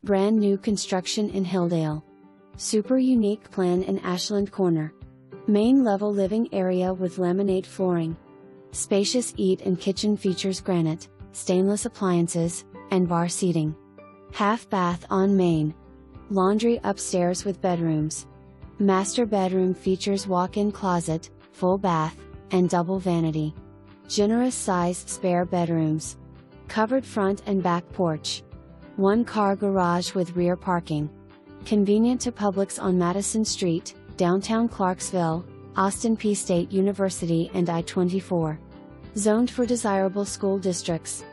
Brand new construction in Hilldale. Super unique plan in Ashland Corner. Main level living area with laminate flooring. Spacious eat and kitchen features granite, stainless appliances, and bar seating. Half bath on main. Laundry upstairs with bedrooms. Master bedroom features walk-in closet, full bath, and double vanity. Generous sized spare bedrooms. Covered front and back porch. One-car garage with rear parking. Convenient to Publix on Madison Street, downtown Clarksville, Austin Peay State University and I-24. Zoned for desirable school districts.